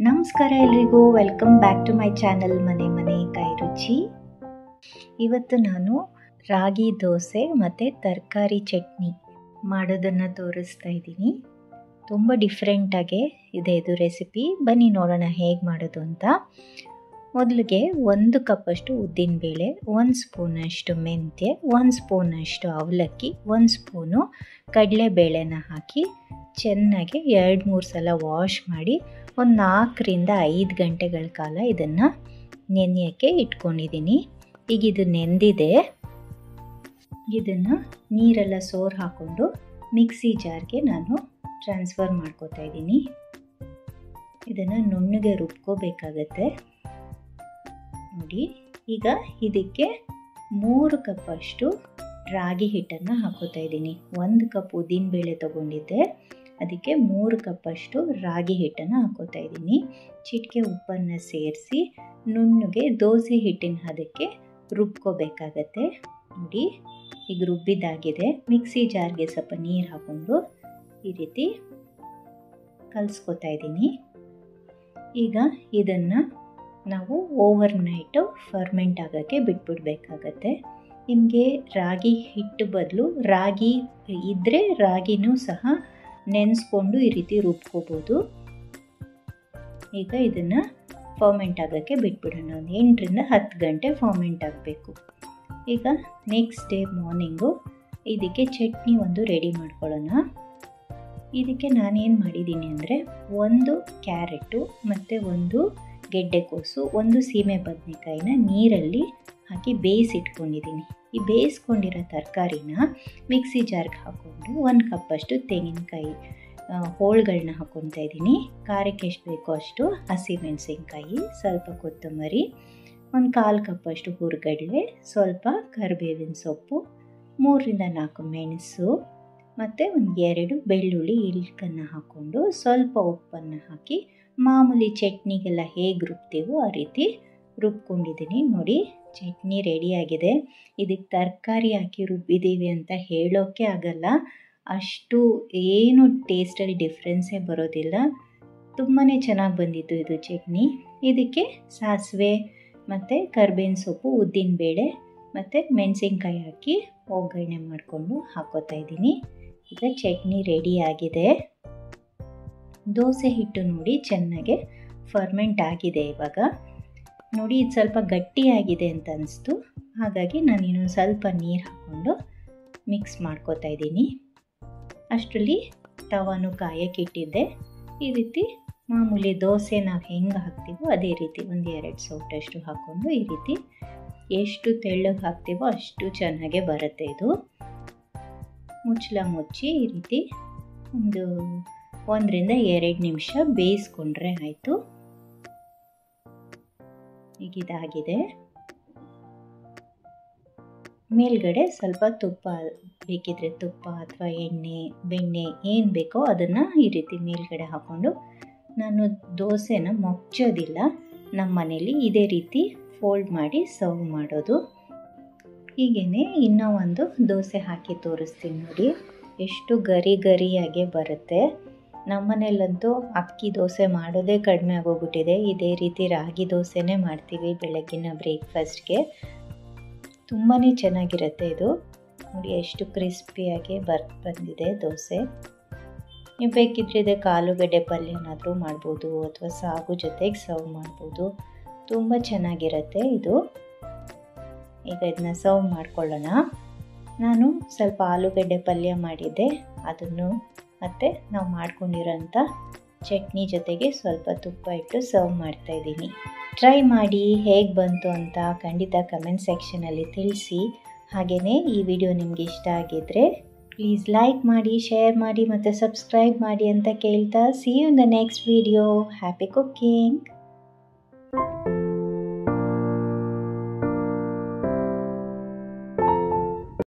ನಮಸ್ಕಾರ ಎಲ್ರಿಗೂ, welcome back to my channel ಮನೆ ಮನೆ ಕೈ ರುಚಿ. ಇವತ್ತು ನಾನು ರಾಗಿ ದೋಸೆ ಮತ್ತು ತರಕಾರಿ ಚಟ್ನಿ ಮಾಡೋದನ್ನು ತೋರಿಸ್ತಾ ಇದ್ದೀನಿ. ತುಂಬ ಡಿಫ್ರೆಂಟಾಗೆ ಇದೆ ಇದು ರೆಸಿಪಿ. ಬನ್ನಿ ನೋಡೋಣ ಹೇಗೆ ಮಾಡೋದು ಅಂತ. ಮೊದಲಿಗೆ 1 ಕಪ್ಪಷ್ಟು ಉದ್ದಿನಬೇಳೆ, 1 ಸ್ಪೂನಷ್ಟು ಮೆಂತ್ಯ, 1 ಸ್ಪೂನಷ್ಟು ಅವಲಕ್ಕಿ, 1 ಸ್ಪೂನು ಕಡಲೆಬೇಳೆನ ಹಾಕಿ ಚೆನ್ನಾಗಿ 2-3 ಸಲ ವಾಶ್ ಮಾಡಿ ಒಂದು 4ರಿಂದ 5 ಗಂಟೆಗಳ ಕಾಲ ಇದನ್ನು ನೆನೆಯೋಕ್ಕೆ ಇಟ್ಕೊಂಡಿದ್ದೀನಿ. ಈಗ ಇದು ನೆಂದಿದೆ. ಇದನ್ನು ನೀರೆಲ್ಲ ಸೋರು ಹಾಕ್ಕೊಂಡು ಮಿಕ್ಸಿ ಜಾರ್ಗೆ ನಾನು ಟ್ರಾನ್ಸ್ಫರ್ ಮಾಡ್ಕೋತಾ ಇದ್ದೀನಿ. ಇದನ್ನು ನುಣ್ಣಗೆ ರುಬ್ಕೋಬೇಕಾಗತ್ತೆ ನೋಡಿ. ಈಗ ಇದಕ್ಕೆ 3 ಕಪ್ಪಷ್ಟು ರಾಗಿ ಹಿಟ್ಟನ್ನು ಹಾಕೋತಾ ಇದ್ದೀನಿ. 1 ಕಪ್ ಉದ್ದಿನಬೇಳೆ ತೊಗೊಂಡಿದ್ದೆ, ಅದಕ್ಕೆ 3 ಕಪ್ಪಷ್ಟು ರಾಗಿ ಹಿಟ್ಟನ್ನು ಹಾಕೋತಾ ಇದ್ದೀನಿ. ಚಿಟಿಕೆ ಉಪ್ಪನ್ನು ಸೇರಿಸಿ ನುಣ್ಣಗೆ ದೋಸೆ ಹಿಟ್ಟಿನ ಹದಕ್ಕೆ ರುಬ್ಕೋಬೇಕಾಗತ್ತೆ ನೋಡಿ. ಈಗ ರುಬ್ಬಿದ್ದಾಗಿದೆ. ಮಿಕ್ಸಿ ಜಾರ್ಗೆ ಸ್ವಲ್ಪ ನೀರು ಹಾಕ್ಕೊಂಡು ಈ ರೀತಿ ಕಲಿಸ್ಕೋತಾ ಇದ್ದೀನಿ. ಈಗ ಇದನ್ನು ನಾವು ಓವರ್ ನೈಟು ಫರ್ಮೆಂಟ್ ಆಗೋಕ್ಕೆ ಬಿಟ್ಬಿಡ್ಬೇಕಾಗತ್ತೆ. ನಿಮಗೆ ರಾಗಿ ಹಿಟ್ಟು ಬದಲು ರಾಗಿ ಇದ್ದರೆ ರಾಗಿನೂ ಸಹ ನೆನೆಸ್ಕೊಂಡು ಈ ರೀತಿ ರುಬ್ಕೋಬೋದು. ಈಗ ಇದನ್ನು ಫರ್ಮೆಂಟ್ ಆಗೋಕ್ಕೆ ಬಿಟ್ಬಿಡೋಣ. ಒಂದು 8ರಿಂದ 10 ಗಂಟೆ ಫರ್ಮೆಂಟ್ ಆಗಬೇಕು. ಈಗ ನೆಕ್ಸ್ಟ್ ಡೇ ಮಾರ್ನಿಂಗು ಇದಕ್ಕೆ ಚಟ್ನಿ ಒಂದು ರೆಡಿ ಮಾಡ್ಕೊಳ್ಳೋಣ. ಇದಕ್ಕೆ ನಾನೇನು ಮಾಡಿದ್ದೀನಿ ಅಂದರೆ 1 ಕ್ಯಾರೆಟು ಮತ್ತು 1 ಗೆಡ್ಡೆಕೋಸು, 1 ಸೀಮೆ ಬದನೆಕಾಯಿನ ನೀರಲ್ಲಿ ಹಾಕಿ ಬೇಯಿಸಿಟ್ಕೊಂಡಿದ್ದೀನಿ. ಈ ಬೇಯಿಸ್ಕೊಂಡಿರೋ ತರಕಾರಿನ ಮಿಕ್ಸಿ ಜಾರ್ಗೆ ಹಾಕ್ಕೊಂಡು 1 ಕಪ್ಪಷ್ಟು ತೆಂಗಿನಕಾಯಿ ಹೋಳುಗಳನ್ನ ಹಾಕ್ಕೊತಾ ಇದ್ದೀನಿ. ಖಾರಕ್ಕೆ ಎಷ್ಟು ಬೇಕೋ ಅಷ್ಟು ಹಸಿಮೆಣಸಿನ್ಕಾಯಿ, ಸ್ವಲ್ಪ ಕೊತ್ತಂಬರಿ, 1/4 ಕಪ್ಪಷ್ಟು ಹುರ್ಗಡ್ಲೆ, ಸ್ವಲ್ಪ ಕರಿಬೇವಿನ ಸೊಪ್ಪು, 3ರಿಂದ 4 ಮೆಣಸು ಮತ್ತು 2 ಬೆಳ್ಳುಳ್ಳಿ ಇಲ್ಕನ್ನು ಹಾಕ್ಕೊಂಡು ಸ್ವಲ್ಪ ಉಪ್ಪನ್ನು ಹಾಕಿ ಮಾಮೂಲಿ ಚಟ್ನಿಗೆಲ್ಲ ಹೇಗೆ ರುಬ್ತೀವೋ ಆ ರೀತಿ ರುಬ್ಕೊಂಡಿದ್ದೀನಿ ನೋಡಿ. ಚಟ್ನಿ ರೆಡಿಯಾಗಿದೆ. ಇದಕ್ಕೆ ತರಕಾರಿ ಹಾಕಿ ರುಬ್ಬಿದ್ದೀವಿ ಅಂತ ಹೇಳೋಕ್ಕೆ ಆಗಲ್ಲ, ಅಷ್ಟು ಏನು ಟೇಸ್ಟಲ್ಲಿ ಡಿಫ್ರೆನ್ಸೇ ಬರೋದಿಲ್ಲ. ತುಂಬಾ ಚೆನ್ನಾಗಿ ಬಂದಿತ್ತು ಇದು ಚಟ್ನಿ. ಇದಕ್ಕೆ ಸಾಸಿವೆ ಮತ್ತು ಕರಿಬೇವಿನ ಸೊಪ್ಪು, ಉದ್ದಿನಬೇಳೆ ಮತ್ತು ಮೆಣಸಿನ್ಕಾಯಿ ಹಾಕಿ ಒಗ್ಗರಣೆ ಮಾಡಿಕೊಂಡು ಹಾಕೋತಾ ಇದ್ದೀನಿ. ಈಗ ಚಟ್ನಿ ರೆಡಿಯಾಗಿದೆ. ದೋಸೆ ಹಿಟ್ಟು ನೋಡಿ ಚೆನ್ನಾಗೆ ಫರ್ಮೆಂಟ್ ಆಗಿದೆ. ಇವಾಗ ನೋಡಿ ಇದು ಸ್ವಲ್ಪ ಗಟ್ಟಿಯಾಗಿದೆ ಅಂತ ಅನಿಸ್ತು, ಹಾಗಾಗಿ ನಾನು ಇನ್ನೊಂದು ಸ್ವಲ್ಪ ನೀರು ಹಾಕ್ಕೊಂಡು ಮಿಕ್ಸ್ ಮಾಡ್ಕೋತಾ ಇದ್ದೀನಿ. ಅಷ್ಟರಲ್ಲಿ ತವಾನು ಕಾಯಕ್ಕೆ ಇಟ್ಟಿದ್ದೆ. ಈ ರೀತಿ ಮಾಮೂಲಿ ದೋಸೆ ನಾವು ಹೆಂಗೆ ಹಾಕ್ತೀವೋ ಅದೇ ರೀತಿ 1-2 ಸೌಟಷ್ಟು ಹಾಕ್ಕೊಂಡು ಈ ರೀತಿ ಎಷ್ಟು ತೆಳ್ಳಗೆ ಹಾಕ್ತೀವೋ ಅಷ್ಟು ಚೆನ್ನಾಗೇ ಬರುತ್ತೆ ಇದು. ಮುಚ್ಚಳ ಮುಚ್ಚಿ ಈ ರೀತಿ ಒಂದು 1ರಿಂದ 2 ನಿಮಿಷ ಬೇಯಿಸ್ಕೊಂಡ್ರೆ ಆಯಿತು. ಈಗ ಇದಾಗಿದೆ. ಮೇಲ್ಗಡೆ ಸ್ವಲ್ಪ ತುಪ್ಪ ಬೇಕಿದ್ರೆ ತುಪ್ಪ ಅಥವಾ ಎಣ್ಣೆ, ಬೆಣ್ಣೆ ಏನು ಬೇಕೋ ಅದನ್ನು ಈ ರೀತಿ ಮೇಲ್ಗಡೆ ಹಾಕ್ಕೊಂಡು, ನಾನು ದೋಸೆನ ಮುಚ್ಚೋದಿಲ್ಲ, ನಮ್ಮ ಮನೇಲಿ ಇದೇ ರೀತಿ ಫೋಲ್ಡ್ ಮಾಡಿ ಸರ್ವ್ ಮಾಡೋದು. ಹೀಗೇ ಇನ್ನೂ ಒಂದು ದೋಸೆ ಹಾಕಿ ತೋರಿಸ್ತೀನಿ ನೋಡಿ, ಎಷ್ಟು ಗರಿ ಗರಿಯಾಗೆ ಬರುತ್ತೆ. ನಮ್ಮನೇಲಂತೂ ಅಕ್ಕಿ ದೋಸೆ ಮಾಡೋದೇ ಕಡಿಮೆ ಆಗೋಗ್ಬಿಟ್ಟಿದೆ. ಇದೇ ರೀತಿ ರಾಗಿ ದೋಸೆನೇ ಮಾಡ್ತೀವಿ ಬೆಳಗ್ಗಿನ ಬ್ರೇಕ್ಫಾಸ್ಟ್ಗೆ. ತುಂಬಾ ಚೆನ್ನಾಗಿರುತ್ತೆ ಇದು ನೋಡಿ, ಎಷ್ಟು ಕ್ರಿಸ್ಪಿಯಾಗಿ ಬಂದಿದೆ ದೋಸೆ. ನೀವು ಬೇಕಿದ್ರೆ ಇದಕ್ಕೆ ಆಲೂಗಡ್ಡೆ ಪಲ್ಯನಾದರೂ ಮಾಡ್ಬೋದು ಅಥವಾ ಸಾಗು ಜೊತೆಗೆ ಸರ್ವ್ ಮಾಡ್ಬೋದು. ತುಂಬ ಚೆನ್ನಾಗಿರುತ್ತೆ ಇದು. ಈಗ ಇದನ್ನ ಸರ್ವ್ ಮಾಡ್ಕೊಳ್ಳೋಣ. ನಾನು ಸ್ವಲ್ಪ ಆಲೂಗಡ್ಡೆ ಪಲ್ಯ ಮಾಡಿದ್ದೆ, ಅದನ್ನು ಮತ್ತು ನಾವು ಮಾಡ್ಕೊಂಡಿರೋಂಥ ಚಟ್ನಿ ಜೊತೆಗೆ ಸ್ವಲ್ಪ ತುಪ್ಪ ಇಟ್ಟು ಸರ್ವ್ ಮಾಡ್ತಾಯಿದ್ದೀನಿ. ಟ್ರೈ ಮಾಡಿ ಹೇಗೆ ಬಂತು ಅಂತ ಖಂಡಿತ ಕಮೆಂಟ್ ಸೆಕ್ಷನಲ್ಲಿ ತಿಳಿಸಿ. ಹಾಗೆಯೇ ಈ ವಿಡಿಯೋ ನಿಮಗೆ ಇಷ್ಟ ಆಗಿದ್ದರೆ ಪ್ಲೀಸ್ ಲೈಕ್ ಮಾಡಿ, ಶೇರ್ ಮಾಡಿ ಮತ್ತು ಸಬ್ಸ್ಕ್ರೈಬ್ ಮಾಡಿ ಅಂತ ಕೇಳ್ತಾ, see you in the next video. Happy cooking.